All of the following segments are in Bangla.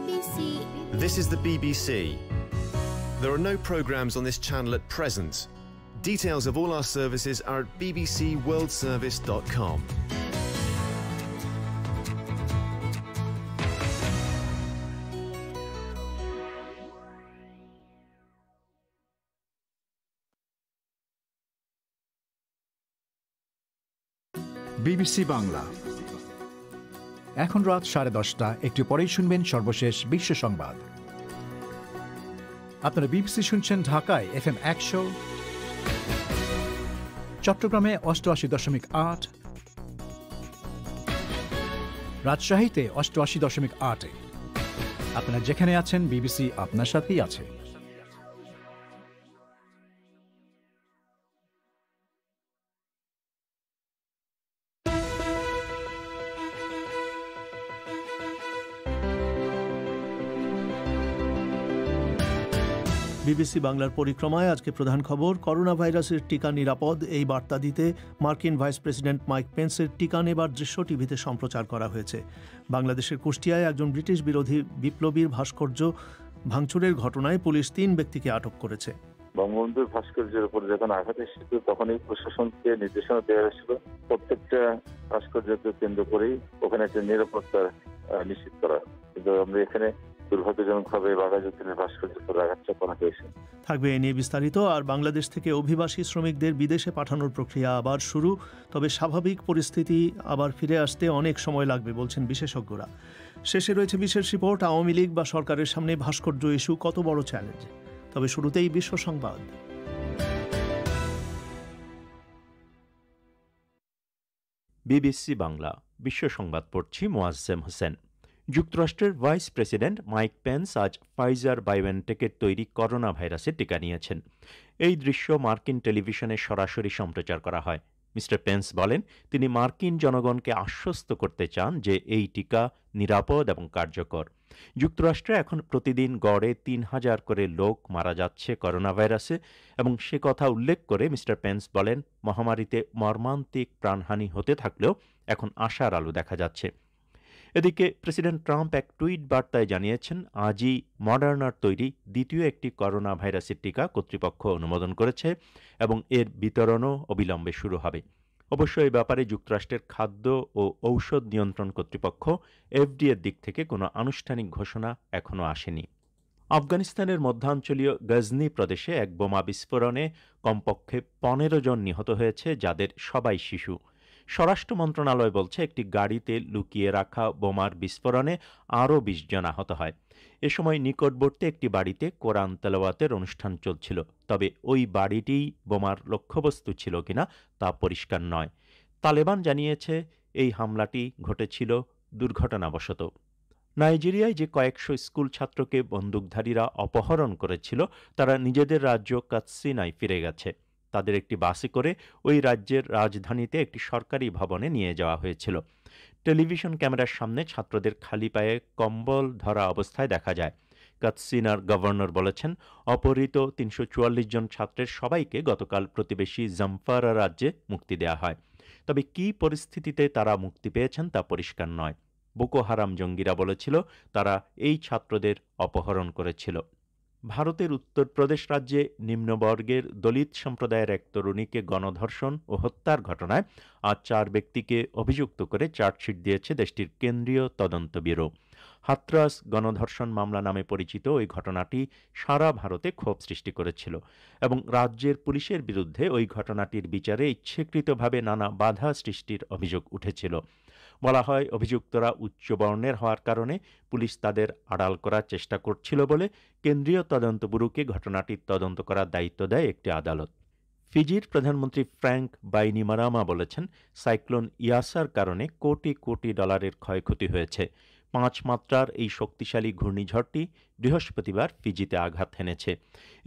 BBC. This is the BBC. There are no programmes on this channel at present. Details of all our services are at bbcworldservice.com. BBC Bangla. এখন রাত 10:30। একটু পরেই শুনবেন সর্বশেষ বিশ্ব সংবাদ। আপনারা বিবিসি শুনছেন ঢাকায় FM 100, চট্টগ্রামে 88.8, রাজশাহীতে 88.8। আপনারা যেখানে আছেন বিবিসি আপনার সাথেই আছে। বিবিসি বাংলার পরিক্রমায় আজকে প্রধান খবর, করোনা ভাইরাসের টিকা নিরাপদ, এই বার্তা দিতে মার্কিন ভাইস প্রেসিডেন্ট মাইক পেন্সের টিকা নেবার দৃশ্য টিভিতে সম্প্রচার করা হয়েছে। বাংলাদেশের কুষ্টিয়ায় একজন ব্রিটিশ বিরোধী বিপ্লবীর ভাস্কর্য ভাঙচুরের ঘটনায় পুলিশ 3 ব্যক্তিকে আটক করেছে। বঙ্গবন্ধুর ভাস্কর্যের উপর যখন আঘাত এসেছিল তখনই প্রশাসনকে নির্দেশনা দেওয়া হয়েছিল প্রত্যেকটা ভাস্কর্যকে কেন্দ্র করেই ওখানে একটা নিরাপত্তা নিশ্চিত করা, কিন্তু আমরা এখানে দুর্ভাগ্যজনকভাবে বাঘাযতীনের ভাস্কর্যের উপর আঘাত চাপানো হয়েছে। থাকবে এ নিয়ে বিস্তারিত। আর বাংলাদেশ থেকে অভিবাসী শ্রমিকদের বিদেশে পাঠানোর প্রক্রিয়া আবার শুরু, তবে স্বাভাবিক পরিস্থিতি আবার ফিরে আসতে অনেক সময় লাগবে বলছেন বিশেষজ্ঞরা। শেষে রয়েছে বিশেষ রিপোর্ট, আওয়ামী লীগ বা সরকারের সামনে ভাস্কর্য ইস্যু কত বড় চ্যালেঞ্জ। তবে শুরুতেই বিশ্ব সংবাদ। বিবিসি বাংলা বিশ্ব সংবাদ পড়ছি মোয়াজ্জেম হোসেন। যুক্তরাষ্ট্রের ভাইস প্রেসিডেন্ট মাইক পেন্স আজ ফাইজার বায়োএনটেকের তৈরি করোনা ভাইরাসের টিকা নিয়েছেন। এই দৃশ্য মার্কিন টেলিভিশনে সরাসরি সম্প্রচার করা হয়। মিস্টার পেন্স বলেন তিনি মার্কিন জনগণকে আশ্বস্ত করতে চান যে এই টিকা নিরাপদ এবং কার্যকর। যুক্তরাষ্ট্রে এখন প্রতিদিন গড়ে 3,000 করে লোক মারা যাচ্ছে করোনা ভাইরাসে, এবং সে কথা উল্লেখ করে মিস্টার পেন্স বলেন মহামারীতে মর্মান্তিক প্রাণহানি হতে থাকলেও এখন আশার আলো দেখা যাচ্ছে। এদিকে প্রেসিডেন্ট ট্রাম্প এক টুইট বার্তায় জানিয়েছেন আজই মডার্নার তৈরি দ্বিতীয় একটি করোনা ভাইরাসের টিকা কর্তৃপক্ষ অনুমোদন করেছে এবং এর বিতরণও অবিলম্বে শুরু হবে। অবশ্য এই ব্যাপারে যুক্তরাষ্ট্রের খাদ্য ও ঔষধ নিয়ন্ত্রণ কর্তৃপক্ষ এফডিএর দিক থেকে কোনো আনুষ্ঠানিক ঘোষণা এখনও আসেনি। আফগানিস্তানের মধ্যাঞ্চলীয় গজনি প্রদেশে এক বোমা বিস্ফোরণে কমপক্ষে 15 জন নিহত হয়েছে, যাদের সবাই শিশু। স্বরাষ্ট্র মন্ত্রণালয় বলছে একটি গাড়িতে লুকিয়ে রাখা বোমার বিস্ফোরণে আরও 20 জন আহত হয়। এ সময় নিকটবর্তী একটি বাড়িতে কোরআন তেলাওয়াতের অনুষ্ঠান চলছিল, তবে ওই বাড়িটিই বোমার লক্ষ্যবস্তু ছিল কিনা তা পরিষ্কার নয়। তালেবান জানিয়েছে এই হামলাটি ঘটেছিল দুর্ঘটনাবশত। নাইজেরিয়ায় যে কয়েকশো স্কুল ছাত্রকে বন্দুকধারীরা অপহরণ করেছিল তারা নিজেদের রাজ্য কাতসিনায় ফিরে গেছে। তাদের একটি বাসে করে ওই রাজ্যের রাজধানীতে একটি সরকারি ভবনে নিয়ে যাওয়া হয়েছিল। টেলিভিশন ক্যামেরার সামনে ছাত্রদের খালি পায়ে কম্বল ধরা অবস্থায় দেখা যায়। কাতসিনার গভর্নর বলেছেন অপহৃত 344 জন ছাত্রের সবাইকে গতকাল প্রতিবেশী জামফারা রাজ্যে মুক্তি দেওয়া হয়। তবে কী পরিস্থিতিতে তারা মুক্তি পেয়েছেন তা পরিষ্কার নয়। বোকো হারাম জঙ্গিরা বলেছিল তারা এই ছাত্রদের অপহরণ করেছিল। ভারতের উত্তরপ্রদেশ রাজ্যে নিম্নবর্গের দলিত সম্প্রদায়ের এক তরুণীকে গণধর্ষণ ও হত্যার ঘটনায় আজ 4 ব্যক্তিকে অভিযুক্ত করে চার্জশিট দিয়েছে দেশটির কেন্দ্রীয় তদন্ত ব্যুরো। হাথরাস গণধর্ষণ মামলা নামে পরিচিত ওই ঘটনাটি সারা ভারতে ক্ষোভ সৃষ্টি করেছিল এবং রাজ্যের পুলিশের বিরুদ্ধে ওই ঘটনাটির বিচারে ইচ্ছাকৃতভাবে নানা বাধা সৃষ্টির অভিযোগ উঠেছিল। বলা হয় অভিযুক্তরা উচ্চবর্ণের হওয়ার কারণে পুলিশ তাদের আড়াল করার চেষ্টা করছিল বলে কেন্দ্রীয় তদন্ত ব্যুরোকে ঘটনাটির তদন্ত করার দায়িত্ব দেয় একটি আদালত। ফিজির প্রধানমন্ত্রী ফ্র্যাঙ্ক বাইনিমারামা বলেছেন সাইক্লোন ইয়াসার কারণে কোটি কোটি ডলারের ক্ষয়ক্ষতি হয়েছে। 5 মাত্রার এই শক্তিশালী ঘূর্ণিঝড়টি বৃহস্পতিবার ফিজিতে আঘাত হেনেছে।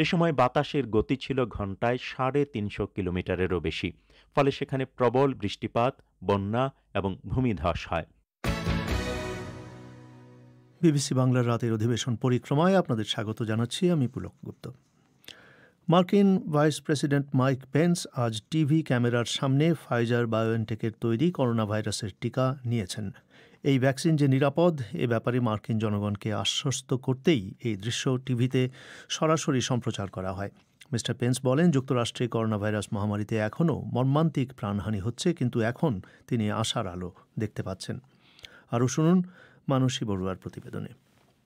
এ সময় বাতাসের গতি ছিল ঘণ্টায় 350 কিলোমিটারেরও বেশি, ফলে সেখানে প্রবল বৃষ্টিপাত, বন্যা এবং ভূমিধস হয়। বিবিসি বাংলার রাতের অধিবেশন পরিক্রমায় আপনাদের স্বাগত জানাচ্ছি, আমি পুলক গুপ্ত। মার্কিন ভাইস প্রেসিডেন্ট মাইক পেন্স আজ টিভি ক্যামেরার সামনে ফাইজার বায়োএনটেকের তৈরি করোনা ভাইরাসের টিকা নিয়েছেন। এই ভ্যাকসিন যে নিরাপদ এ ব্যাপারে মার্কিন জনগণকে আশ্বস্ত করতেই এই দৃশ্য টিভিতে সরাসরি সম্প্রচার করা হয়। মিস্টার পেন্স বলেন, যুক্তরাষ্ট্রে করোনা ভাইরাস মহামারীতে এখনও মর্মান্তিক প্রাণহানি হচ্ছে, কিন্তু এখন তিনি আশার আলো দেখতে পাচ্ছেন। আরও শুনুন মানসী বড়ুয়ার প্রতিবেদনে।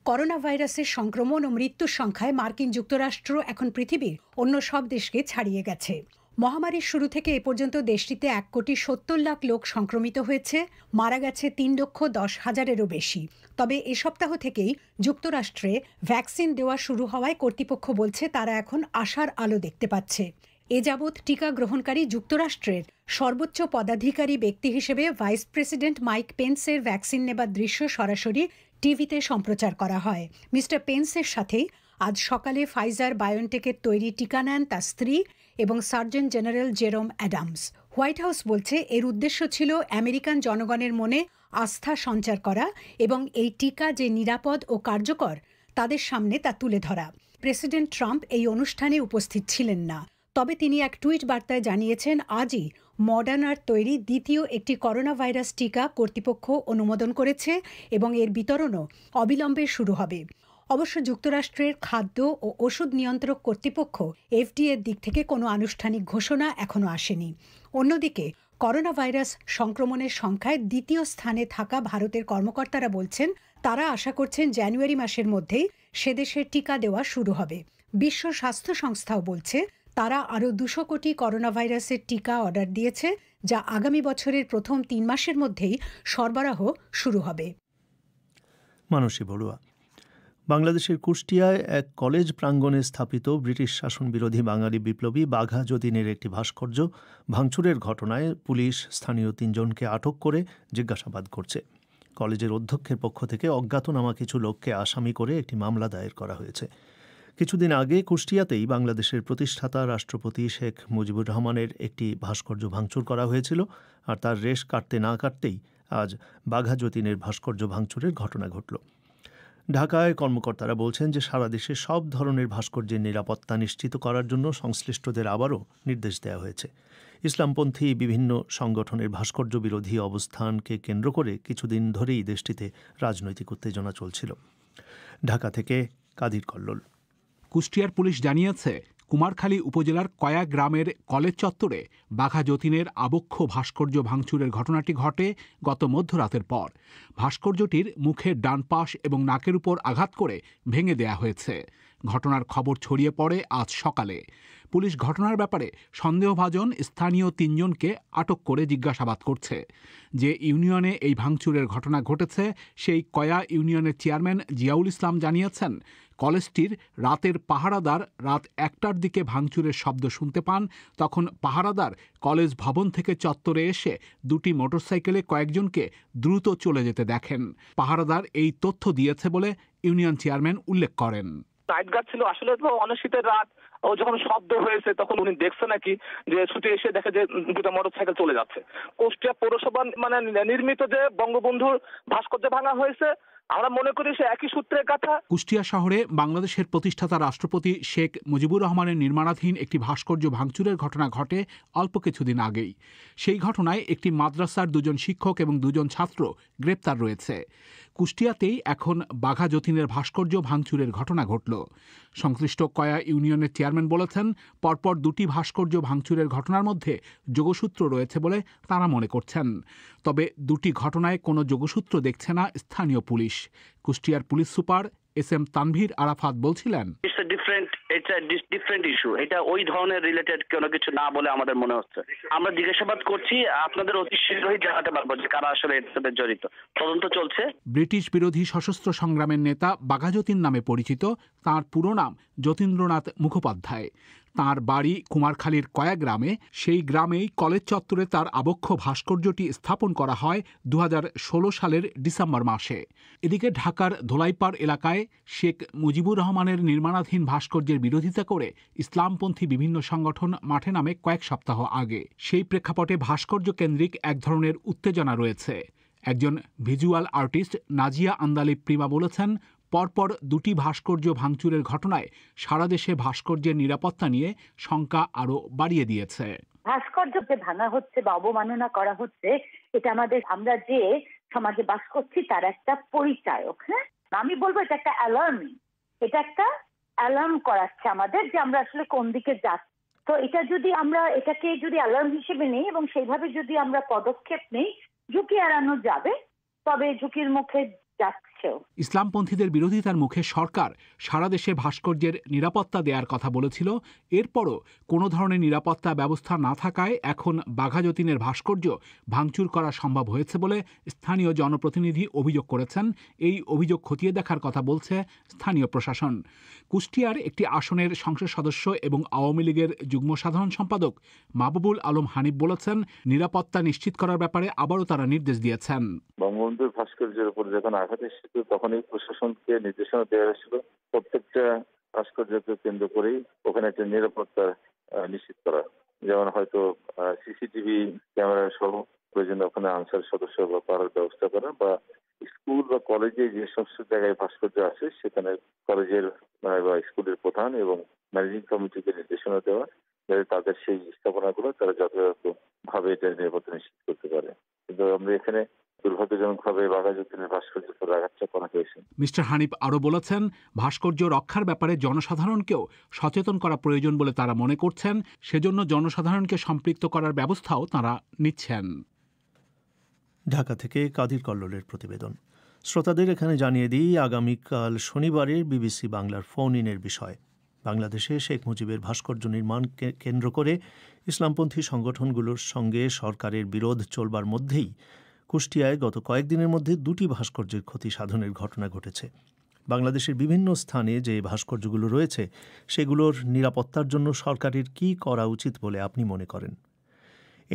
করোনা ভাইরাসের সংক্রমণ ও মৃত্যুর সংখ্যায় মার্কিন যুক্তরাষ্ট্র এখন পৃথিবীর অন্য সব দেশকে ছাড়িয়ে গেছে। মহামারীর শুরু থেকে এ পর্যন্ত দেশটিতে 1,70,00,000 লোক সংক্রমিত হয়েছে, মারা গেছে 3,10,000-এরও বেশি। তবে এ সপ্তাহ থেকেই যুক্তরাষ্ট্রে ভ্যাকসিন দেওয়া শুরু হওয়ায় কর্তৃপক্ষ বলছে তারা এখন আশার আলো দেখতে পাচ্ছে। এ যাবৎ টিকা গ্রহণকারী যুক্তরাষ্ট্রের সর্বোচ্চ পদাধিকারী ব্যক্তি হিসেবে ভাইস প্রেসিডেন্ট মাইক পেন্সের ভ্যাকসিন নেবার দৃশ্য সরাসরি টিভিতে সম্প্রচার করা হয়। মিস্টার পেন্সের সাথেই আজ সকালে ফাইজার বায়োনটেকের তৈরি টিকা নেন তার স্ত্রী এবং সার্জন জেনারেল জেরোম অ্যাডামস। হোয়াইট হাউস বলছে এর উদ্দেশ্য ছিল আমেরিকান জনগণের মনে আস্থা সঞ্চার করা এবং এই টিকা যে নিরাপদ ও কার্যকর তাদের সামনে তা তুলে ধরা। প্রেসিডেন্ট ট্রাম্প এই অনুষ্ঠানে উপস্থিত ছিলেন না, তবে তিনি এক টুইট বার্তায় জানিয়েছেন আজই মডার্নার তৈরি দ্বিতীয় একটি করোনা ভাইরাস টিকা কর্তৃপক্ষ অনুমোদন করেছে এবং এর বিতরণও অবিলম্বে শুরু হবে। অবশ্য যুক্তরাষ্ট্রের খাদ্য ও ওষুধ নিয়ন্ত্রক কর্তৃপক্ষ এফডিএর দিক থেকে কোনো আনুষ্ঠানিক ঘোষণা এখনো আসেনি। অন্যদিকে করোনা ভাইরাস সংক্রমণের সংখ্যায় দ্বিতীয় স্থানে থাকা ভারতের কর্মকর্তারা বলছেন তারা আশা করছেন জানুয়ারি মাসের মধ্যেই সেদেশে টিকা দেওয়া শুরু হবে। বিশ্ব স্বাস্থ্য সংস্থাও বলছে তারা আরও 200 কোটি করোনা ভাইরাসের টিকা অর্ডার দিয়েছে, যা আগামী বছরের প্রথম 3 মাসের মধ্যেই সরবরাহ শুরু হবে। মানসী বড়ুয়া। বাংলাদেশের কুষ্টিয়ায় এক কলেজ প্রাঙ্গণে স্থাপিত ব্রিটিশ শাসন বিরোধী বাঙালি বিপ্লবী বাঘা যতীনের একটি ভাস্কর্য ভাঙচুরের ঘটনায় পুলিশ স্থানীয় 3 জনকে আটক করে জিজ্ঞাসাবাদ করছে। কলেজের অধ্যক্ষের পক্ষ থেকে অজ্ঞাতনামা কিছু লোককে আসামি করে একটি মামলা দায়ের করা হয়েছে। কিছুদিন আগে কুষ্টিয়াতেই বাংলাদেশের প্রতিষ্ঠাতা রাষ্ট্রপতি শেখ মুজিবুর রহমানের একটি ভাস্কর্য ভাঙচুর করা হয়েছিল, আর তার রেশ কাটতে না কাটতেই আজ বাঘা যতীনের ভাস্কর্য ভাঙচুরের ঘটনা ঘটল। ঢাকায় কর্মকর্তারা বলছেন যে সারা দেশে সব ধরনের ভাস্কর্যের নিরাপত্তা নিশ্চিত করার জন্য সংশ্লিষ্টদের আবারও নির্দেশ দেওয়া হয়েছে। ইসলামপন্থী বিভিন্ন সংগঠনের ভাস্কর্য বিরোধী অবস্থানকে কেন্দ্র করে কিছুদিন ধরেই দেশটিতে রাজনৈতিক উত্তেজনা চলছিল। ঢাকা থেকে কাদির কল্লোল। কুষ্টিয়ার পুলিশ জানিয়েছে কুমারখালী উপজেলার কয়া গ্রামের কলেজ চত্বরে বাঘা যতীনের আবক্ষ ভাস্কর্য ভাঙচুরের ঘটনাটি ঘটে গত মধ্যরাতের পর। ভাস্কর্যটির মুখের ডান পাশ এবং নাকের উপর আঘাত করে ভেঙে দেয়া হয়েছে। ঘটনার খবর ছড়িয়ে পড়ে আজ সকালে। পুলিশ ঘটনার ব্যাপারে সন্দেহভাজন স্থানীয় 3 জনকে আটক করে জিজ্ঞাসাবাদ করছে। যে ইউনিয়নে এই ভাঙচুরের ঘটনা ঘটেছে সেই কয়া ইউনিয়নের চেয়ারম্যান জিয়াউল ইসলাম জানিয়েছেন কলেজটির রাতের পাহারাদার রাত 1টার দিকে ভাঙচুরের শব্দ শুনতে পান। তখন পাহারাদার কলেজ ভবন থেকে চত্বরে এসে 2টি মোটরসাইকেলে কয়েকজনকে দ্রুত চলে যেতে দেখেন। পাহারাদার এই তথ্য দিয়েছে বলে ইউনিয়ন চেয়ারম্যান উল্লেখ করেন। নাইট গার্ড ছিল, আসলে তো অনেক শীতের রাত, ও যখন শব্দ হয়েছে তখন উনি দেখছে নাকি যে ছুটে এসে দেখে যে 2টা মোটরসাইকেল চলে যাচ্ছে। কুষ্টিয়া পৌরসভা নির্মিত যে বঙ্গবন্ধুর ভাস্কর্য ভাঙা হয়েছে, আমরা মনে করি সে একই সূত্রের কথা। কুষ্টিয়া শহরে বাংলাদেশের প্রতিষ্ঠাতা রাষ্ট্রপতি শেখ মুজিবুর রহমানের নির্মাণাধীন একটি ভাস্কর্য ভাঙচুরের ঘটনা ঘটে অল্প কিছুদিন আগেই। সেই ঘটনায় একটি মাদ্রাসার 2 জন শিক্ষক এবং 2 জন ছাত্র গ্রেপ্তার রয়েছে। কুষ্টিয়াতেই এখন বাঘা যতীনের ভাস্কর্য ভাঙচুরের ঘটনা ঘটল। সংশ্লিষ্ট কয়া ইউনিয়নের চেয়ারম্যান বলেছেন পরপর 2টি ভাস্কর্য ভাঙচুরের ঘটনার মধ্যে যোগসূত্র রয়েছে বলে তারা মনে করছেন। তবে 2টি ঘটনায় কোনো যোগসূত্র দেখছে না স্থানীয় পুলিশ। কুষ্টিয়ার police super SM Tanvir Arafat বলছিলেন, ডিফারেন্ট ইস্যু, এটা ওই ধরনের রিলেটেড কোনো কিছু না বলে আমাদের মনে হচ্ছে। আমরা জিজ্ঞাসাবাদ করছি, আপনাদের অতি শীঘ্রই জানাতে পারবো যে কারা আসলে এর সাথে জড়িত। তদন্ত চলছে। ব্রিটিশ বিরোধী সশস্ত্র সংগ্রামের নেতা বাঘা যতীন নামে পরিচিত তাঁর পুরো নাম যতীন্দ্রনাথ মুখোপাধ্যায়। তাঁর বাড়ি কুমারখালীর কয়া গ্রামে। সেই গ্রামেই কলেজ চত্বরে তার আবক্ষ ভাস্কর্যটি স্থাপন করা হয় 2016 সালের ডিসেম্বর মাসে। এদিকে ঢাকার ধোলাইপাড় এলাকায় শেখ মুজিবুর রহমানের নির্মাণাধীন ভাস্কর্যের বিরোধিতা করে ইসলামপন্থী বিভিন্ন সংগঠন মাঠে নামে কয়েক সপ্তাহ আগে। সেই প্রেক্ষাপটে ভাস্কর্য কেন্দ্রিক এক ধরনের উত্তেজনা রয়েছে। একজন ভিজুয়াল আর্টিস্ট নাজিয়া আন্দালি প্রিমা বলেছেন পরপর 2টি ভাস্কর্য ভাঙচুরের ঘটনায় সারা দেশে ভাস্কর্যের নিরাপত্তা নিয়ে শঙ্কা আরও বাড়িয়ে দিয়েছে। ভাস্কর্য যে ভাঙা হচ্ছে বা অবমাননা করা হচ্ছে, এটা আমরা যে সমাজে বাস করছি তার একটা পরিচায়ক। হ্যাঁ, আমি বলবো এটা একটা অ্যালার্মিং, এটা একটা অ্যালার্ম করাচ্ছে আমাদের যে আমরা আসলে কোন দিকে যাচ্ছি। তো এটা যদি আমরা এটাকে যদি অ্যালার্ম হিসেবে নেই এবং সেইভাবে যদি আমরা পদক্ষেপ নেই, ঝুঁকি এড়ানো যাবে, তবে ঝুঁকির মুখে যাচ্ছেও। ইসলামপন্থীদের বিরোধিতার মুখে সরকার সারা দেশে ভাস্কর্যের নিরাপত্তা দেওয়ার কথা বলেছিল। এরপরও কোনো ধরনের নিরাপত্তা ব্যবস্থা না থাকায় এখন বাঘা যতীনের ভাস্কর্য ভাঙচুর করা সম্ভব হয়েছে বলে স্থানীয় জনপ্রতিনিধি অভিযোগ করেছেন। এই অভিযোগ খতিয়ে দেখার কথা বলছে স্থানীয় প্রশাসন। কুষ্টিয়ার একটি আসনের সংসদ সদস্য এবং আওয়ামী লীগের যুগ্ম সাধারণ সম্পাদক মাহবুবুল আলম হানিফ বলেছেন, নিরাপত্তা নিশ্চিত করার ব্যাপারে আবারও তারা নির্দেশ দিয়েছেন। বঙ্গবন্ধুর ভাস্কর্যের উপর যখন আঘাত এসেছিল তখনই প্রশাসনকে নির্দেশনা দেওয়া হয়েছিল প্রত্যেকটা ভাস্কর্যকে কেন্দ্র করেই ওখানে একটা নিরাপত্তা নিশ্চিত করা, যেমন হয়তো সিসিটিভি ক্যামেরা সহ প্রয়োজনে ওখানে আনসার সদস্য বা পাহাড়ের ব্যবস্থা করা, বা স্কুল বা কলেজে যে সমস্ত জায়গায় ভাস্কর্য আছে সেখানে কলেজের বা স্কুলের প্রধান এবং ম্যানেজিং কমিটিকে নির্দেশনা দেওয়া, যাতে তাদের সেই স্থাপনাগুলো তারা যথাযথভাবে এটা নিরাপত্তা নিশ্চিত করতে পারে। কিন্তু আমরা এখানে দুর্ভাগ্যজনকভাবে বাঘা যতীনের ভাস্কর্য আঘাতটা করা হয়েছে। মিস্টার হানিফ আরও বলেছেন, ভাস্কর্য রক্ষার ব্যাপারে জনসাধারণকেও সচেতন করা প্রয়োজন বলে তারা মনে করছেন। সেজন্য জনসাধারণকে সম্পৃক্ত করার ব্যবস্থাও তারা নিচ্ছেন। ঢাকা থেকে কাদির কল্লোলের প্রতিবেদন। শ্রোতাদের এখানে জানিয়ে দিই আগামীকাল শনিবারের বিবিসি বাংলার ফোন ইনের বিষয়। বাংলাদেশে শেখ মুজিবের ভাস্কর্য নির্মাণকে কেন্দ্র করে ইসলামপন্থী সংগঠনগুলোর সঙ্গে সরকারের বিরোধ চলবার মধ্যেই কুষ্টিয়ায় গত কয়েকদিনের মধ্যে 2টি ভাস্কর্যের ক্ষতি সাধনের ঘটনা ঘটেছে। বাংলাদেশের বিভিন্ন স্থানে যে ভাস্কর্যগুলো রয়েছে সেগুলোর নিরাপত্তার জন্য সরকারের কী করা উচিত বলে আপনি মনে করেন?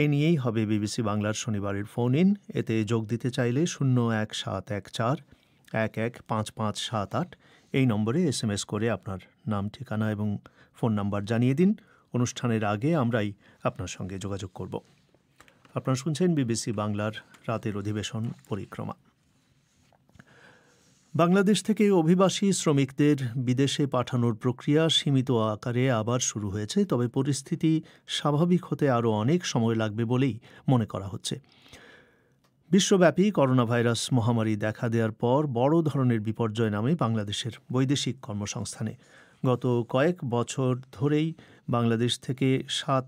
এ নিয়েই হবে বিবিসি বাংলার শনিবারের ফোন ইন। এতে যোগ দিতে চাইলে 01714115578 এই নম্বরে SMS করে আপনার নাম, ঠিকানা এবং ফোন নাম্বার জানিয়ে দিন। অনুষ্ঠানের আগে আমরাই আপনার সঙ্গে যোগাযোগ করব। আপনারা শুনছেন বিবিসি বাংলার রাতের অধিবেশন পরিক্রমা। বাংলাদেশ থেকে অভিবাসী শ্রমিকদের বিদেশে পাঠানোর প্রক্রিয়া সীমিত আকারে আবার শুরু হয়েছে, তবে পরিস্থিতি স্বাভাবিক হতে আরও অনেক সময় লাগবে বলেই মনে করা হচ্ছে। বিশ্বব্যাপী করোনা ভাইরাস মহামারী দেখা দেওয়ার পর বড় ধরনের বিপর্যয় নামে বাংলাদেশের বৈদেশিক কর্মসংস্থানে। গত কয়েক বছর ধরেই বাংলাদেশ থেকে 7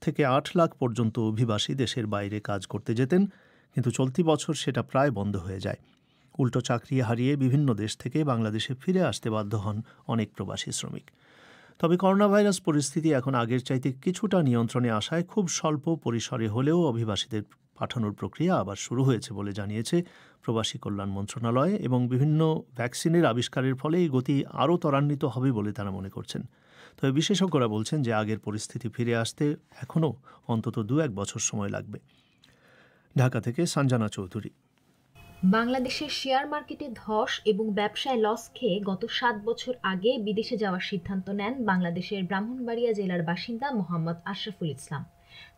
থেকে 8 লাখ পর্যন্ত অভিবাসী দেশের বাইরে কাজ করতে যেতেন, কিন্তু চলতি বছর সেটা প্রায় বন্ধ হয়ে যায়। উল্টো চাকরি হারিয়ে বিভিন্ন দেশ থেকে বাংলাদেশে ফিরে আসতে বাধ্য হন অনেক প্রবাসী শ্রমিক। তবে করোনা ভাইরাস পরিস্থিতি এখন আগের চাইতে কিছুটা নিয়ন্ত্রণে আসায় খুব স্বল্প পরিসরে হলেও অভিবাসীদের পাঠানোর প্রক্রিয়া আবার শুরু হয়েছে বলে জানিয়েছে প্রবাসী কল্যাণ মন্ত্রণালয়, এবং বিভিন্ন ভ্যাকসিনের আবিষ্কারের ফলে এই গতি আরও ত্বরান্বিত হবে বলে তারা মনে করছেন। তবে বিশেষজ্ঞরা বলছেন যে আগের পরিস্থিতি ফিরে আসতে এখনও অন্তত 2-1 বছর সময় লাগবে। ঢাকা থেকে সঞ্জনা চৌধুরী। বাংলাদেশের শেয়ার মার্কেটে ধস এবং ব্যবসায় লস খেয়ে গত 7 বছর আগে বিদেশে যাওয়ার সিদ্ধান্ত নেন বাংলাদেশের ব্রাহ্মণবাড়িয়া জেলার বাসিন্দা মোহাম্মদ আশরাফুল ইসলাম।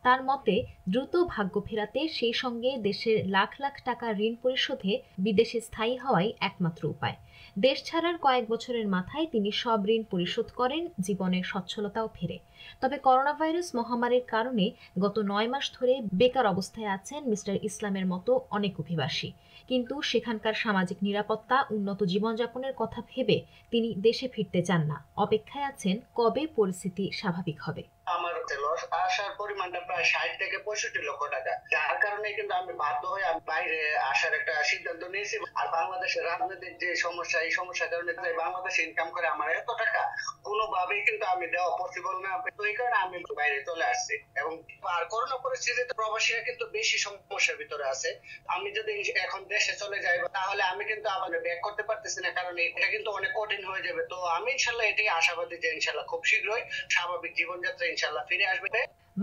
তার মতে, দ্রুত ভাগ্য ফেরাতে সেই সঙ্গে দেশের লাখ লাখ টাকা ঋণ পরিশোধে বিদেশে স্থায়ী হওয়াই একমাত্র উপায়। দেশ ছাড়ার কয়েক বছরের মাথায় তিনি সব ঋণ পরিশোধ করেন, জীবনের সচ্ছলতাও ফেরে। তবে করোনা ভাইরাস মহামারীর কারণে গত 9 মাস ধরে বেকার অবস্থায় আছেন মিস্টার ইসলামের মতো অনেক অভিবাসী। কিন্তু সেখানকার সামাজিক নিরাপত্তা, উন্নত জীবনযাপনের কথা ভেবে তিনি দেশে ফিরতে চান না। অপেক্ষায় আছেন কবে পরিস্থিতি স্বাভাবিক হবে। আমার লস আসার পরিমাণটা প্রায় 60 থেকে 65 লক্ষ টাকা, যার কারণে কিন্তু আমি বাধ্য হয়ে বাইরে আসার একটা সিদ্ধান্ত নিয়েছি। আর বাংলাদেশের রাজনৈতিক যে সমস্যা, এই সমস্যার কারণে বাংলাদেশে ইনকাম করে আমার এত টাকা কোনোভাবেই কিন্তু আমি দেওয়া পসিবল না, তো এই কারণে আমি বাইরে চলে আসছি। এবং আর করোনা পরিস্থিতিতে প্রবাসীরা কিন্তু বেশি সমস্যার ভিতরে আছে। আমি যদি এখন দেশে চলে যাই তাহলে আমি কিন্তু আবার ব্যাক করতে পারতেছি না, কারণ এটা কিন্তু অনেক কঠিন হয়ে যাবে। তো আমি ইনশাল্লাহ এটাই আশাবাদী যে ইনশাল্লাহ খুব শীঘ্রই স্বাভাবিক জীবনযাত্রা ইনশাল্লাহ ফিরে আসবে।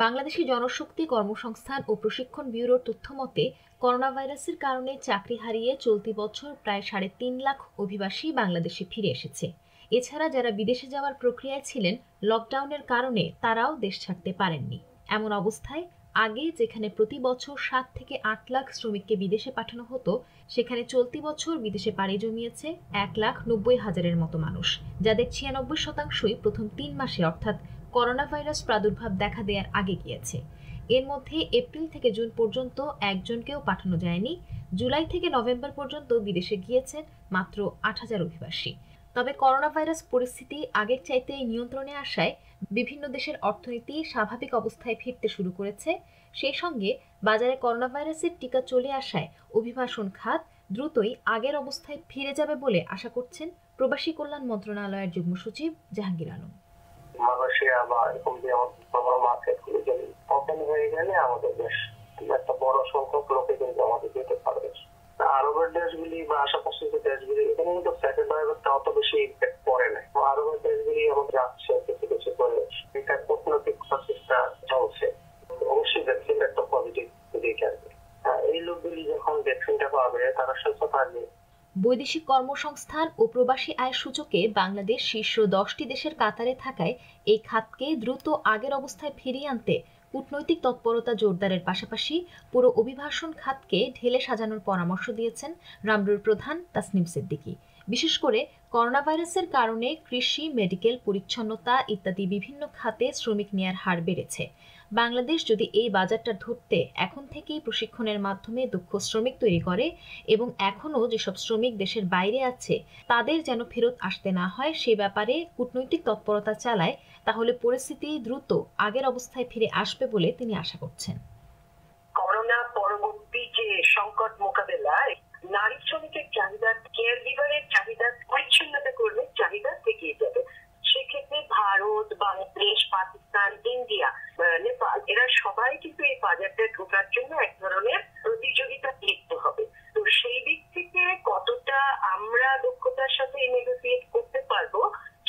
বাংলাদেশি জনশক্তি কর্মসংস্থান ও প্রশিক্ষণ ব্যুরোর তথ্য মতে, করোনা ভাইরাসের কারণে চাকরি হারিয়ে চলতি বছর প্রায় 3.5 লাখ অভিবাসী বাংলাদেশে ফিরে এসেছে। এছাড়া যারা বিদেশে যাওয়ার প্রক্রিয়ায় ছিলেন, লকডাউনের কারণে তারাও দেশ ছাড়তে পারেননি। এমন অবস্থায় আগে যেখানে প্রতি বছর 7 থেকে 8 লাখ শ্রমিককে বিদেশে পাঠানো হতো, সেখানে চলতি বছর বিদেশে পাড়ি জমিয়েছে 1,90,000-এর মতো মানুষ, যাদের 96% প্রথম 3 মাসে অর্থাৎ করোনা ভাইরাস প্রাদুর্ভাব দেখা দেওয়ার আগে গিয়েছে। এর মধ্যে এপ্রিল থেকে জুন পর্যন্ত একজনকেও পাঠানো যায়নি। জুলাই থেকে নভেম্বর পর্যন্ত বিদেশে গিয়েছেন মাত্র ৮,০০০ অভিবাসী। তবে করোনা ভাইরাস পরিস্থিতি আগের চাইতে নিয়ন্ত্রণে আসায় বিভিন্ন দেশের অর্থনীতি স্বাভাবিক অবস্থায় ফিরতে শুরু করেছে। সেই সঙ্গে বাজারে করোনা ভাইরাসের টিকা চলে আসায় অভিবাসন খাত দ্রুতই আগের অবস্থায় ফিরে যাবে বলে আশা করছেন প্রবাসী কল্যাণ মন্ত্রণালয়ের যুগ্ম সচিব জাহাঙ্গীর আলম। মালয়েশিয়া বা এরকম যে আমাদের মার্কেটগুলো যদি ওপেন হয়ে গেলে আমাদের বেশ একটা বড় সংখ্যক লোকে কিন্তু আমাদের যেতে পারবে। আরবের দেশগুলি বা আশেপাশে যে দেশগুলি এখানে কিন্তু সেকেন্ড ওয়েভটা অত বেশি ইম্প্যাক্ট পড়ে না। আরবের দেশগুলি আমাদের যাচ্ছে কিছু কিছু করে, এটা কূটনৈতিক প্রচেষ্টা চলছে। অবশ্যই ভ্যাকসিনটা একটা পজিটিভ দিক আসবে। এই লোকগুলি যখন ভ্যাকসিনটা পাবে তারা সুস্থ থাকবে। বৈদেশিক কর্মসংস্থান ও প্রবাসী আয় সূচকে বাংলাদেশ শীর্ষ 10টি দেশের কাতারে থাকায় এই খাতকে দ্রুত আগের অবস্থায় ফিরিয়ে আনতে কূটনৈতিক তৎপরতা জোরদারের পাশাপাশি পুরো অভিবাসন খাতকে ঢেলে সাজানোর পরামর্শ দিয়েছেন রামরুর প্রধান তাসনিম সিদ্দিকী। বিশেষ করে করোনা ভাইরাসের কারণে কৃষি, মেডিকেল, পরিচ্ছন্নতা ইত্যাদি বিভিন্ন খাতে শ্রমিক নেয়ার হার বেড়েছে। বাংলাদেশ যদি এই বাজারটা ধরতে এখন থেকেই প্রশিক্ষণের মাধ্যমে দক্ষ শ্রমিক তৈরি করে এবং এখনও যেসব শ্রমিক দেশের বাইরে আছে তাদের যেন ফেরত আসতে না হয় সে ব্যাপারে কূটনৈতিক তৎপরতা চালায়, তাহলে পরিস্থিতি দ্রুত আগের অবস্থায় ফিরে আসবে বলে তিনি আশা করছেন। করোনা পরবর্তী যে সংকট মোকাবেলায় নারী শ্রমিকের চাহিদা, কেয়ার গিভারের চাহিদা, পরিচ্ছন্নতা কর্মীর চাহিদা থেকে যাবে। সেক্ষেত্রে ভারত, বাংলাদেশ, পাকিস্তান, ইন্ডিয়া, নেপাল এরা সবাই কিন্তু এই বাজারটা ঢোকার জন্য এক ধরনের প্রতিযোগিতা লিপ্ত হবে। তো সেই দিক থেকে কতটা আমরা দক্ষতার সাথে নেগোসিয়েট করতে পারবো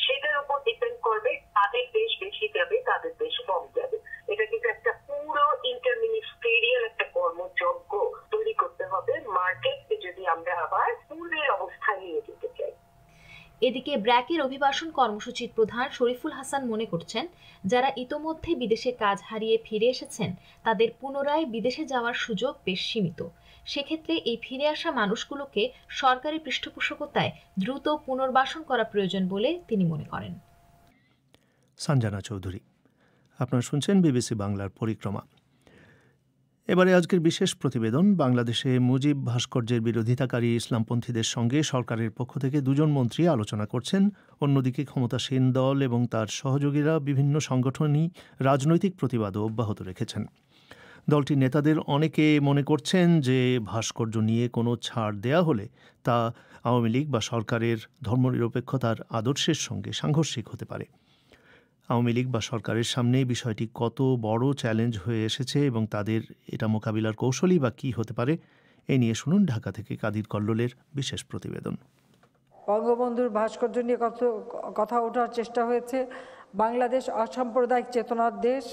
সেটার উপর ডিপেন্ড করবে। তাদের দেশ বেশি যাবে, তাদের দেশ কম যাবে। এটা কিন্তু একটা পুরো ইন্টারমিনিস্ট্রিয়াল একটা কর্মযজ্ঞ তৈরি করতে হবে মার্কেটকে যদি আমরা আবার পূর্বের অবস্থায় নিয়ে যেতে চাই। এদিকে ব্র্যাকের অভিবাসন কর্মসূচির প্রধান শরীফুল হাসান মনে করছেন, যারা ইতোমধ্যে বিদেশে কাজ হারিয়ে ফিরে এসেছেন তাদের পুনরায় বিদেশে যাওয়ার সুযোগ বেশ সীমিত। সেক্ষেত্রে এই ফিরে আসা মানুষগুলোকে সরকারি পৃষ্ঠপোষকতায় দ্রুত পুনর্বাসন করা প্রয়োজন বলে তিনি মনে করেন। সঞ্জনা চৌধুরী, আপনারা শুনছেন বিবিসি বাংলার পরিক্রমা। এবারে আজকের বিশেষ প্রতিবেদন। বাংলাদেশে মুজিব ভাস্কর্যের বিরোধিতাকারী ইসলামপন্থীদের সঙ্গে সরকারের পক্ষ থেকে দুজন মন্ত্রী আলোচনা করছেন। অন্যদিকে ক্ষমতাসীন দল এবং তার সহযোগীরা বিভিন্ন সংগঠনই রাজনৈতিক প্রতিবাদও অব্যাহত রেখেছেন। দলটির নেতাদের অনেকে মনে করছেন যে ভাস্কর্য নিয়ে কোনো ছাড় দেয়া হলে তা আওয়ামী লীগ বা সরকারের ধর্মনিরপেক্ষতার আদর্শের সঙ্গে সাংঘর্ষিক হতে পারে। আওয়ামী লীগ বা সরকারের সামনে বিষয়টি কত বড় চ্যালেঞ্জ হয়ে এসেছে এবং তাদের এটা মোকাবিলার কৌশলই বা কী হতে পারে, এ নিয়ে শুনুন ঢাকা থেকে কাদির কল্লোলের বিশেষ প্রতিবেদন। বঙ্গবন্ধুর ভাস্কর্য নিয়ে কথা ওঠার চেষ্টা হয়েছে। বাংলাদেশ অসাম্প্রদায়িক চেতনার দেশ।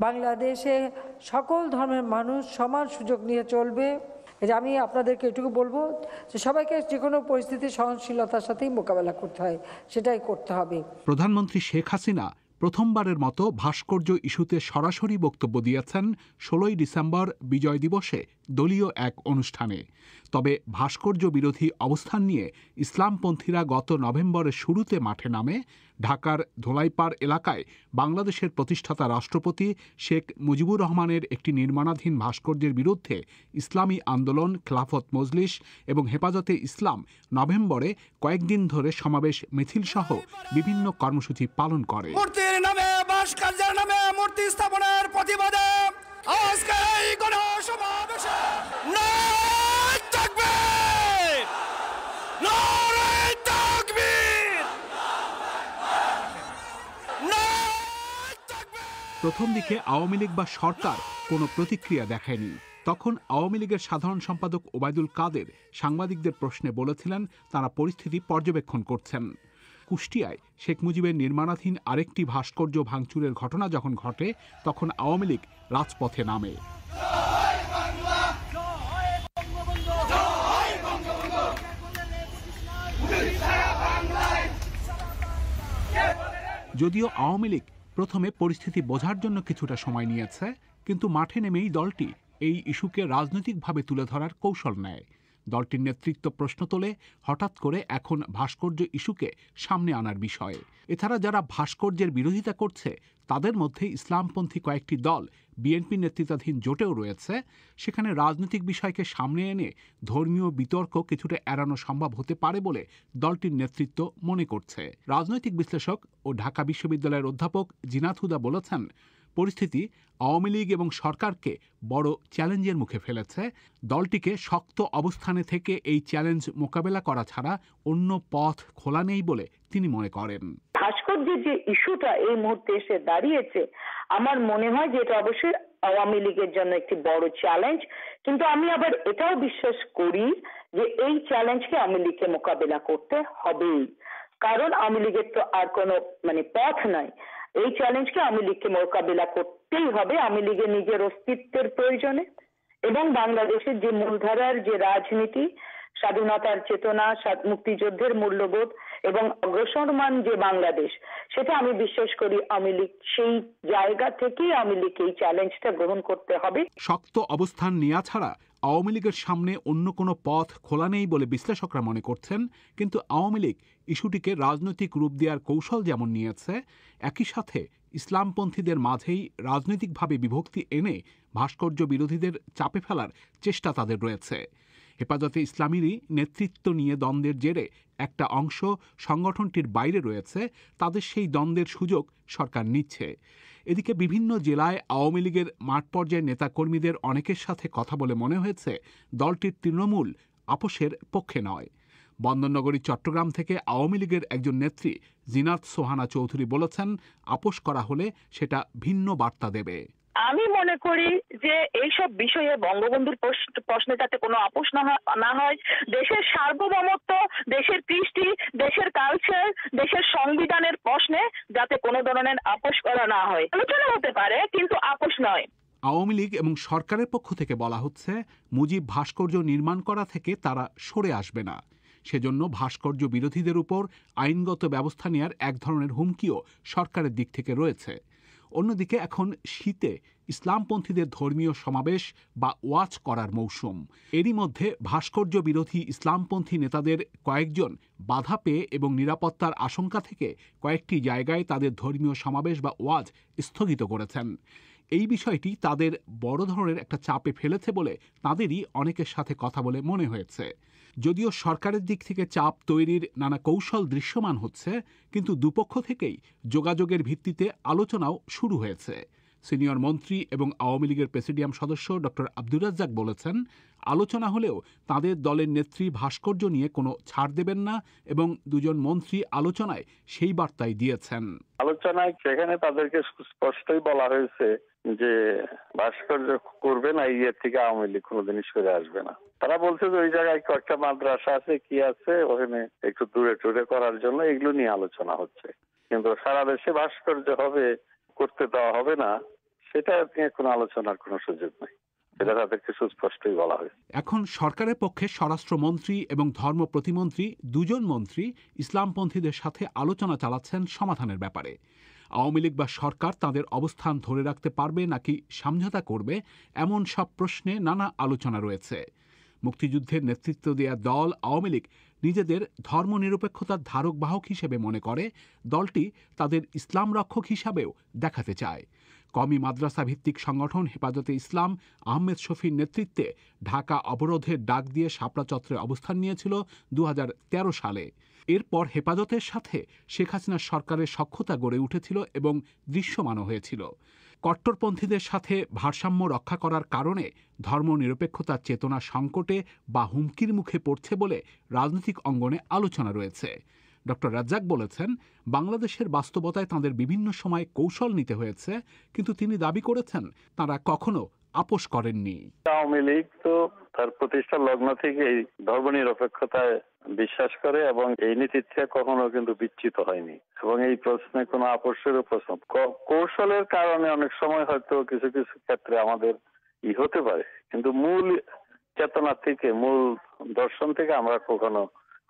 বাংলাদেশে সকল ধর্মের মানুষ সমান সুযোগ নিয়ে চলবে। আমি আপনাদেরকে এটুকু বলবো যে সবাইকে যে কোনো পরিস্থিতি সহনশীলতার সাথেই মোকাবেলা করতে হয়, সেটাই করতে হবে। প্রধানমন্ত্রী শেখ হাসিনা প্রথমবারের মতো ভাস্কর্য ইস্যুতে সরাসরি বক্তব্য দিয়েছেন 16ই ডিসেম্বর বিজয় দিবসে দলীয় এক অনুষ্ঠানে। তবে ভাস্কর্য বিরোধী অবস্থান নিয়ে ইসলামপন্থীরা গত নভেম্বরের শুরুতে মাঠে নামে ঢাকার ধোলাইপাড় এলাকায় বাংলাদেশের প্রতিষ্ঠাতা রাষ্ট্রপতি শেখ মুজিবুর রহমানের একটি নির্মাণাধীন ভাস্কর্যের বিরুদ্ধে ইসলামী আন্দোলন, খেলাফত মজলিস এবং হেফাজতে ইসলাম নভেম্বরে কয়েকদিন ধরে সমাবেশ, মিছিল সহ বিভিন্ন কর্মসূচি পালন করে। মূর্তির নামে, ভাস্কর্যের নামে মূর্তি স্থাপনের প্রতিবাদে আজকের এই গণসমাবেশে প্রথম দিকে আওয়ামী লীগ বা সরকার কোনো প্রতিক্রিয়া দেখায়নি। তখন আওয়ামী লীগের সাধারণ সম্পাদক ওবায়দুল কাদের সাংবাদিকদের প্রশ্নে বলেছিলেন তারা পরিস্থিতি পর্যবেক্ষণ করছেন। কুষ্টিয়ায় শেখ মুজিবের নির্মাণাধীন আরেকটি ভাস্কর্য ভাঙচুরের ঘটনা যখন ঘটে তখন আওয়ামী লীগ রাজপথে নামে। যদিও আওয়ামী লীগ প্রথমে পরিস্থিতি বোঝার জন্য কিছুটা সময় নিয়েছে, কিন্তু মাঠে নেমেই দলটি এই ইস্যুকে রাজনৈতিকভাবে তুলে ধরার কৌশল নেয়। দলটির নেতৃত্ব প্রশ্ন তোলে হঠাৎ করে এখন ভাস্কর্য ইস্যুকে সামনে আনার বিষয়ে। এছাড়া যারা ভাস্কর্যের বিরোধিতা করছে তাদের মধ্যে ইসলামপন্থী কয়েকটি দল বিএনপি নেতৃত্বাধীন জোটেও রয়েছে। সেখানে রাজনৈতিক বিষয়কে সামনে এনে ধর্মীয় বিতর্ক কিছুটা এড়ানো সম্ভব হতে পারে বলে দলটির নেতৃত্ব মনে করছে। রাজনৈতিক বিশ্লেষক ও ঢাকা বিশ্ববিদ্যালয়ের অধ্যাপক জিনাত হুদা বলেছেন, পরিস্থিতি আওয়ামী লীগ এবং সরকারকে বড় চ্যালেঞ্জের মুখে ফেলেছে। দলটিকে শক্ত অবস্থানে থেকে এই চ্যালেঞ্জ মোকাবেলা করা ছাড়া অন্য পথ খোলা নেই বলে তিনি মনে করেন। ভাস্কর্যের যে ইস্যুটা এই মুহূর্তে এসে দাঁড়িয়েছে, আমার মনে হয় যে এটা অবশ্যই আওয়ামী লীগের জন্য একটি বড় চ্যালেঞ্জ, কিন্তু আমি আবার এটাও বিশ্বাস করি যে এই চ্যালেঞ্জকে আওয়ামী লীগকে মোকাবেলা করতে হবেই, কারণ আওয়ামী লীগের তো আর কোনো পথ নাই। এই চ্যালেঞ্জকে আওয়ামী লীগকে মোকাবিলা করতেই হবে, আওয়ামী লীগের নিজের অস্তিত্বের প্রয়োজনে এবং বাংলাদেশের যে মূলধারার যে রাজনীতি, স্বাধীনতার চেতনা, মুক্তিযুদ্ধের মূল্যবোধ এবং অগ্রসরমান যে বাংলাদেশ, সেটা আমি বিশ্বাস করি আওয়ামী লীগ সেই জায়গা থেকেই আওয়ামী লীগকে এই চ্যালেঞ্জটা গ্রহণ করতে হবে। শক্ত অবস্থান নেওয়া ছাড়া আওয়ামী লীগের সামনে অন্য কোনো পথ খোলা নেই বলে বিশ্লেষকরা মনে করছেন। কিন্তু আওয়ামী লীগ ইস্যুটিকে রাজনৈতিক রূপ দেওয়ার কৌশল যেমন নিয়েছে, একই সাথে ইসলামপন্থীদের মাঝেই রাজনৈতিকভাবে বিভক্তি এনে ভাস্কর্য বিরোধীদের চাপে ফেলার চেষ্টা তাদের রয়েছে। হেফাজতে ইসলামীরই নেতৃত্ব নিয়ে দ্বন্দ্বের জেরে একটা অংশ সংগঠনটির বাইরে রয়েছে, তাদের সেই দ্বন্দ্বের সুযোগ সরকার নিচ্ছে। এদিকে বিভিন্ন জেলায় আওয়ামী লীগের মাঠ পর্যায়ের নেতাকর্মীদের অনেকের সাথে কথা বলে মনে হয়েছে দলটির তৃণমূল আপোষের পক্ষে নয়। বন্দরনগরী চট্টগ্রাম থেকে আওয়ামী লীগের একজন নেত্রী জিনাত সোহানা চৌধুরী বলেছেন, আপোষ করা হলে সেটা ভিন্ন বার্তা দেবে। আমি মনে করি যে এইসব বিষয়ে বঙ্গবন্ধুর প্রশ্নে যাতে কোনো আপোষ না হয়, দেশের সার্বভৌমত্ব, দেশের কৃষ্টি, দেশের কালচার, দেশের সংবিধানের প্রশ্নে যাতে কোনো ধরনের আপোষ করা না হয়। আলোচনা হতে পারে কিন্তু আপোষ নয়। আওয়ামী লীগ এবং সরকারের পক্ষ থেকে বলা হচ্ছে, মুজিব ভাস্কর্য নির্মাণ করা থেকে তারা সরে আসবে না। সেজন্য ভাস্কর্য বিরোধীদের উপর আইনগত ব্যবস্থা নেওয়ার এক ধরনের হুমকিও সরকারের দিক থেকে রয়েছে। অন্যদিকে এখন শীতে ইসলামপন্থীদের ধর্মীয় সমাবেশ বা ওয়াজ করার মৌসুম। এরই মধ্যে ভাস্কর্য বিরোধী ইসলামপন্থী নেতাদের কয়েকজন বাধা পেয়ে এবং নিরাপত্তার আশঙ্কা থেকে কয়েকটি জায়গায় তাদের ধর্মীয় সমাবেশ বা ওয়াজ স্থগিত করেছেন। এই বিষয়টি তাদের বড় ধরনের একটা চাপে ফেলেছে বলে তাদেরই অনেকের সাথে কথা বলে মনে হয়েছে। যদিও সরকারের দিক থেকে চাপ তৈরির নানা কৌশল দৃশ্যমান হচ্ছে, কিন্তু দুপক্ষ থেকেই যোগাযোগের ভিত্তিতে আলোচনাও শুরু হয়েছে। সিনিয়র মন্ত্রী এবং আওয়ামী লীগের প্রেসিডিয়াম সদস্য ডক্টর আব্দুর রাজ্জাক বলেছেন, আলোচনা হলেও তাদের দলের নেত্রী ভাস্কর্য নিয়ে কোনো ছাড় দেবেন না এবং দুজন মন্ত্রী আলোচনায় সেই বার্তাই দিয়েছেন। আলোচনায় সেখানে তাদেরকে স্পষ্টই বলা হয়েছে যে ভাস্কর্য করবে না, ইয়ের থেকে আওয়ামী লীগ কোনোদিনই সরে আসবে না। তারা বলছে যে ওই জায়গায় কয়েকটা মাদ্রাসা আছে, কি আছে, ওখানে একটু দূরে টুরে করার জন্য এগুলো নিয়ে আলোচনা হচ্ছে, কিন্তু সারা দেশে ভাস্কর্য হবে, করতে দেওয়া হবে না, সেটা নিয়ে কোনো আলোচনার কোনো সুযোগ নেই। এটা তাদেরকে সুস্পষ্টই বলা হয়েছে। এখন সরকারের পক্ষে স্বরাষ্ট্রমন্ত্রী এবং ধর্ম প্রতিমন্ত্রী দুজন মন্ত্রী ইসলামপন্থীদের সাথে আলোচনা চালাচ্ছেন সমাধানের ব্যাপারে। আওয়ামী লীগ বা সরকার তাদের অবস্থান ধরে রাখতে পারবে নাকি সমঝোতা করবে, এমন সব প্রশ্নে নানা আলোচনা রয়েছে। মুক্তিযুদ্ধের নেতৃত্ব দেওয়া দল আওয়ামী লীগ নিজেদের ধর্মনিরপেক্ষতার ধারক বাহক হিসেবে মনে করে, দলটি তাদের ইসলাম রক্ষক হিসাবেও দেখাতে চায়। কওমি মাদ্রাসা ভিত্তিক সংগঠন হেফাজতে ইসলাম আহমেদ শফির নেতৃত্বে ঢাকা অবরোধের ডাক দিয়ে শাপলা চত্বরে অবস্থান নিয়েছিল 2013 সালে। এরপর হেফাজতের সাথে শেখ হাসিনার সরকারের সখ্যতা গড়ে উঠেছিল এবং দৃশ্যমানও হয়েছিল। কট্টরপন্থীদের সাথে ভারসাম্য রক্ষা করার কারণে ধর্মনিরপেক্ষতার চেতনা সংকটে বা হুমকির মুখে পড়ছে বলে রাজনৈতিক অঙ্গনে আলোচনা রয়েছে। ডক্টর রাজ্জাক বলেছেন, বাংলাদেশের বাস্তবতায় তাঁদের বিভিন্ন সময় কৌশল নিতে হয়েছে, কিন্তু তিনি দাবি করেছেন তারা কখনো আপোষ করেননি। আওয়ামী লীগ তো তার প্রতিষ্ঠা লগ্ন থেকেই ধর্মনিরপেক্ষতায় বিশ্বাস করে এবং এই নীতি থেকে কখনো কিন্তু বিচ্যুত হয়নি এবং এই প্রশ্নে কোনো আপোষেরও প্রশ্ন। কৌশলের কারণে অনেক সময় হয়তো কিছু কিছু ক্ষেত্রে আমাদের হতে পারে, কিন্তু মূল চেতনা থেকে, মূল দর্শন থেকে আমরা কখনো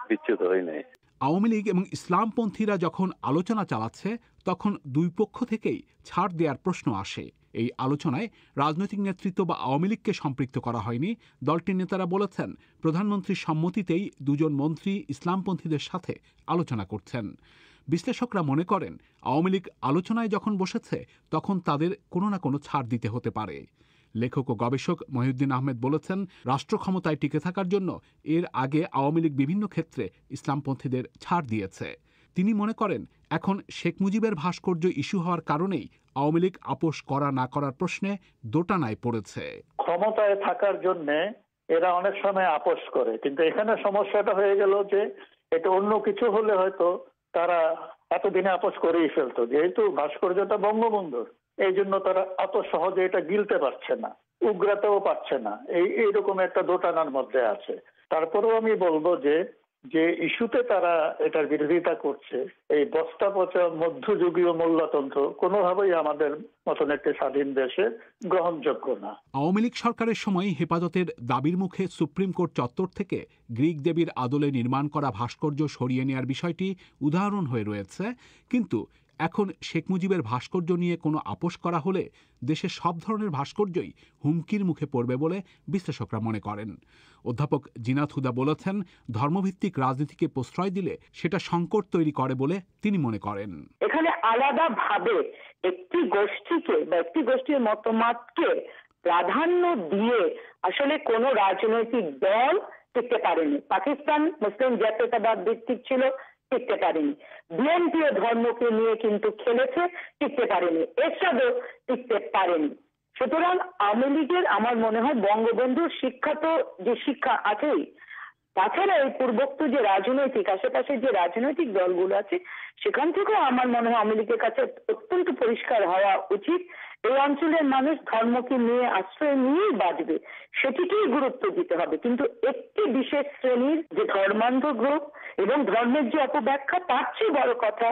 বিচ্যুত হই নাই। আওয়ামী লীগ এবং ইসলামপন্থীরা যখন আলোচনা চালাচ্ছে তখন দুই পক্ষ থেকেই ছাড় দেওয়ার প্রশ্ন আসে। এই আলোচনায় রাজনৈতিক নেতৃত্ব বা আওয়ামী লীগকে সম্পৃক্ত করা হয়নি। দলটির নেতারা বলেছেন, প্রধানমন্ত্রীর সম্মতিতেই দুজন মন্ত্রী ইসলামপন্থীদের সাথে আলোচনা করছেন। বিশ্লেষকরা মনে করেন, আওয়ামী লীগ আলোচনায় যখন বসেছে তখন তাদের কোনো না কোনো ছাড় দিতে হতে পারে। লেখক ও গবেষক মহিউদ্দিন আহমেদ বলেছেন, রাষ্ট্র ক্ষমতায় টিকে থাকার জন্য এর আগে আওয়ামী লীগ বিভিন্ন ক্ষেত্রে ইসলামপন্থীদের ছাড় দিয়েছে। তিনি মনে করেন, এখন শেখ মুজিবের ভাস্কর্য ইস্যু হওয়ার কারণেই আওয়ামী লীগ আপোষ করা না করার প্রশ্নে দোটানায় পড়েছে। ক্ষমতায় থাকার জন্য এরা অনেক সময় আপোষ করে, কিন্তু এখানে সমস্যাটা হয়ে গেল যে এটা অন্য কিছু হলে হয়তো তারা এতদিনে আপোষ করেই ফেলতো। যেহেতু ভাস্কর্যটা বঙ্গবন্ধুর, এই জন্য তারা অত সহজে এটা গিলতে পারছে না, উগ্রাতেও পারছে না, এইরকম একটা দোটানার মধ্যে আছে। তারপরেও আমি বলবো যে ইস্যুতে তারা এটার বিরোধিতা করছে, এই বস্তা পচা মধ্যযুগীয় মোল্লাতন্ত্র কোনোভাবেই আমাদের মতন একটি স্বাধীন দেশে গ্রহণযোগ্য না। আওয়ামী লীগ সরকারের সময় হেফাজতের দাবির মুখে সুপ্রিম কোর্ট চত্বর থেকে গ্রিক দেবীর আদলে নির্মাণ করা ভাস্কর্য সরিয়ে নেওয়ার বিষয়টি উদাহরণ হয়ে রয়েছে। কিন্তু এখন শেখ মুজিবের ভাস্কর্য নিয়ে কোনো আপোষ করা হলে দেশের সব ধরনের ভাস্কর্যই হুমকির মুখে পড়বে বলে বিশ্লেষকরা মনে করেন। অধ্যাপক জিনাত হুদা বলেছেন, ধর্মভিত্তিক রাজনীতিকে প্রশ্রয় দিলে সেটা সংকট তৈরি করে বলে তিনি মনে করেন। এখানে আলাদাভাবে একটি গোষ্ঠীকে বা একটি গোষ্ঠীর মতামতকে প্রাধান্য দিয়ে আসলে কোনো রাজনৈতিক দল টিকতে পারেনি। পাকিস্তান মুসলিম জাতীয়তাবাদ ভিত্তিক ছিল, টিকতে পারেনি। বিএনপিও ধর্মকে নিয়ে কিন্তু খেলেছে, টিকতে পারেনি। এরশাদও টিকতে পারেনি। সুতরাং আওয়ামী লীগের আমার মনে হয় বঙ্গবন্ধুর শিক্ষা তো যে শিক্ষা আছেই, তাছাড়া এই পূর্বোক্ত যে রাজনৈতিক আশেপাশে যে রাজনৈতিক দলগুলো আছে সেখান থেকেও আমার মনে হয় আওয়ামী লীগের কাছে অত্যন্ত পরিষ্কার হওয়া উচিত, এই অঞ্চলের মানুষ ধর্মকে নিয়ে আশ্রয় নিয়েই বাঁচবে, সেটিকেই গুরুত্ব দিতে হবে। কিন্তু একটি বিশেষ শ্রেণীর যে ধর্মান্ধ গ্রুপ এবং ধর্মের যে অপব্যাখ্যা, তার চেয়ে বড় কথা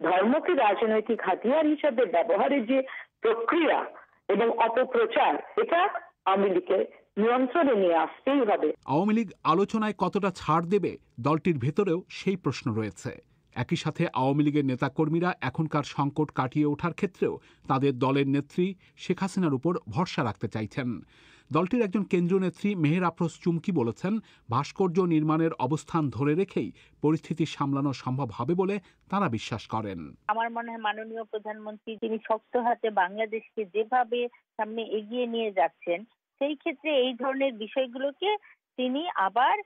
ধর্মকে রাজনৈতিক হাতিয়ার হিসাবে ব্যবহারের যে প্রক্রিয়া এবং অপপ্রচার, এটা আওয়ামী লীগের নিয়ন্ত্রণে নিয়ে আসতেই হবে। আওয়ামী লীগ আলোচনায় কতটা ছাড় দেবে, দলটির ভেতরেও সেই প্রশ্ন রয়েছে। একই সাথে আওয়ামী লীগের নেতাকর্মীরা এখনকার সংকট কাটিয়ে ওঠার ক্ষেত্রেও তাদের দলের নেত্রী শেখ হাসিনার উপর ভরসা রাখতে চাইছেন। দলটির একজন কেন্দ্রীয় নেত্রী মেহের আফরোজ চুমকি বলেছেন, ভাস্কর্য নির্মাণের অবস্থান ধরে রেখেই পরিস্থিতি সামলানো সম্ভব হবে বলে তারা বিশ্বাস করেন। আমার মনে হয় মাননীয় প্রধানমন্ত্রী তিনি শক্ত হাতে বাংলাদেশকে যেভাবে সামনে এগিয়ে নিয়ে যাচ্ছেন, সেই ক্ষেত্রে এই ধরনের বিষয়গুলোকে তিনি আবার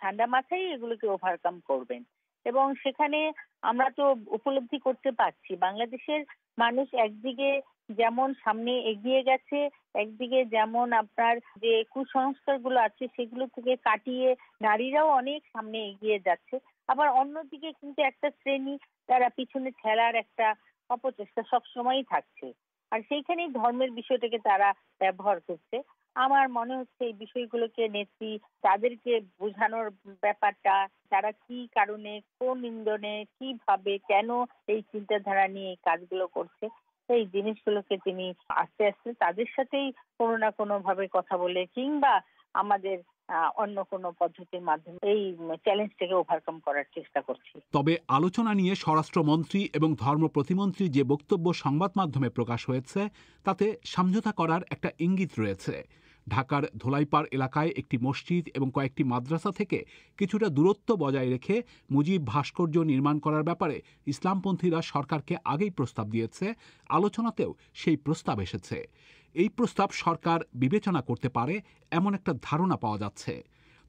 ঠান্ডা মাথায় এগুলোকে ওভারকাম করবেন। এবং সেখানে আমরা তো উপলব্ধি করতে পারছি বাংলাদেশের মানুষ একদিকে যেমন সামনে এগিয়ে গেছে, একদিকে যেমন আপনার যে কুসংস্কারগুলো আছে সেগুলো থেকে কাটিয়ে নারীরাও অনেক সামনে এগিয়ে যাচ্ছে। আবার অন্যদিকে কিন্তু একটা শ্রেণী তারা পিছনে ঠেলার একটা অপচেষ্টা সবসময়ই থাকছে, আর সেইখানেই ধর্মের বিষয়টাকে তারা ব্যবহার করছে। আমার মনে হচ্ছে এই বিষয়গুলোকে নেত্রী তাদেরকে বোঝানোর ব্যাপারটা, তারা কি কারণে, কোন ইন্ধনে, কিভাবে, কেন এই চিন্তাধারা নিয়ে এই কাজগুলো করছে, এই জিনিসগুলোকে তিনি আস্তে আস্তে তাদের সাথেই কোনো না কোনো ভাবে কথা বলে কিংবা আমাদের অন্য কোনো পদ্ধতির মাধ্যমে এই চ্যালেঞ্জটাকে ওভারকাম করার চেষ্টা করছি। তবে আলোচনা নিয়ে স্বরাষ্ট্রমন্ত্রী এবং ধর্ম প্রতিমন্ত্রী যে বক্তব্য সংবাদ মাধ্যমে প্রকাশ হয়েছে তাতে সমঝোতা করার একটা ইঙ্গিত রয়েছে। ঢাকার ধোলাইপাড় এলাকায় একটি মসজিদ এবং কয়েকটি মাদ্রাসা থেকে কিছুটা দূরত্ব বজায় রেখে মুজিব ভাস্কর্য নির্মাণ করার ব্যাপারে ইসলামপন্থীরা সরকারকে আগেই প্রস্তাব দিয়েছে। আলোচনাতেও সেই প্রস্তাব এসেছে। এই প্রস্তাব সরকার বিবেচনা করতে পারে এমন একটা ধারণা পাওয়া যাচ্ছে।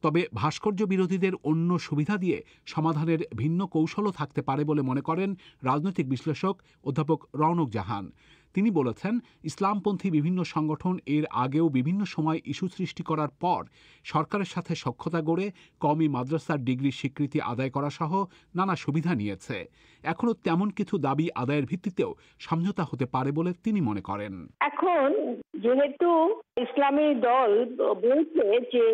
তবে ভাস্কর্য বিরোধীদের অন্য সুবিধা দিয়ে সমাধানের ভিন্ন কৌশলও থাকতে পারে বলে মনে করেন রাজনৈতিক বিশ্লেষক অধ্যাপক রওনক জাহান। তিনি বলেছেন, ইসলামপন্থী বিভিন্ন সংগঠন এর আগেও বিভিন্ন সময় ইস্যু সৃষ্টি করার পর সরকারের সাথে সখ্যতা গড়ে কওমি মাদ্রাসার ডিগ্রি স্বীকৃতি আদায় করা সহ নানা সুবিধা নিয়েছে। এখনো তেমন কিছু দাবি আদায়ের ভিত্তিতেও সমঝোতা হতে পারে বলে তিনি মনে করেন। এখন যেহেতু ইসলামী দল বলছে যে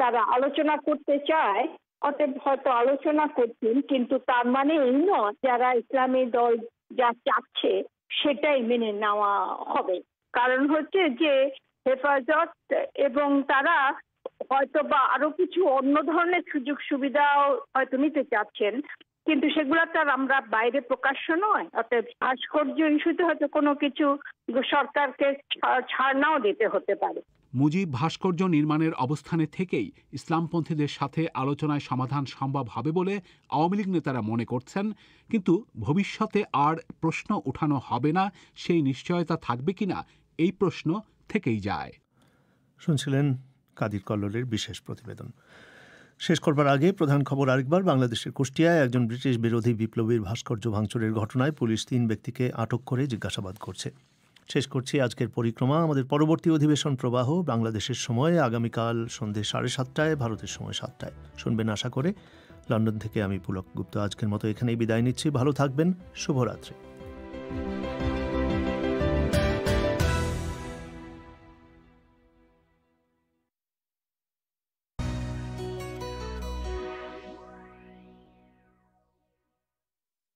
তারা আলোচনা করতে চায়, অতএব হয়তো আলোচনা করছেন, কিন্তু তার মানে এই নয় যারা ইসলামী দল যা চাচ্ছে সেটাই মেনে নেওয়া হবে। কারণ হচ্ছে যে হেফাজত এবং তারা হয়তো বা আরো কিছু অন্য ধরনের সুযোগ সুবিধাও হয়তো নিতে চাচ্ছেন, কিন্তু সেগুলো তো আর আমরা বাইরে প্রকাশ্য নয়। অর্থাৎ ভাস্কর্য ইস্যুতে হয়তো কোনো কিছু সরকারকে ছাড় নাও দিতে হতে পারে। মুজিব ভাস্কর্য নির্মাণের অবস্থানে থেকেই ইসলামপন্থীদের সাথে আলোচনায় সমাধান সম্ভব হবে বলে আওয়ামী লীগ নেতারা মনে করছেন, কিন্তু ভবিষ্যতে আর প্রশ্ন উঠানো হবে না সেই নিশ্চয়তা থাকবে কিনা এই প্রশ্ন থেকেই যায়। শুনছিলেন কাদির কল্লোলের বিশেষ প্রতিবেদন। শেষ করবার আগে প্রধান খবর আরেকবার। বাংলাদেশের কুষ্টিয়ায় একজন ব্রিটিশ বিরোধী বিপ্লবীর ভাস্কর্য ভাঙচুরের ঘটনায় পুলিশ 3 ব্যক্তিকে আটক করে জিজ্ঞাসাবাদ করছে। শেষ করছি আজকের পরিক্রমা। আমাদের পরবর্তী অধিবেশন প্রবাহ বাংলাদেশের সময় আগামীকাল সন্ধ্যে 7:30টায়, ভারতের সময় 7টায় শুনবেন আশা করে। লন্ডন থেকে আমি পুলক গুপ্ত আজকের মতো এখানেই বিদায় নিচ্ছি। ভালো থাকবেন। শুভরাত্রি।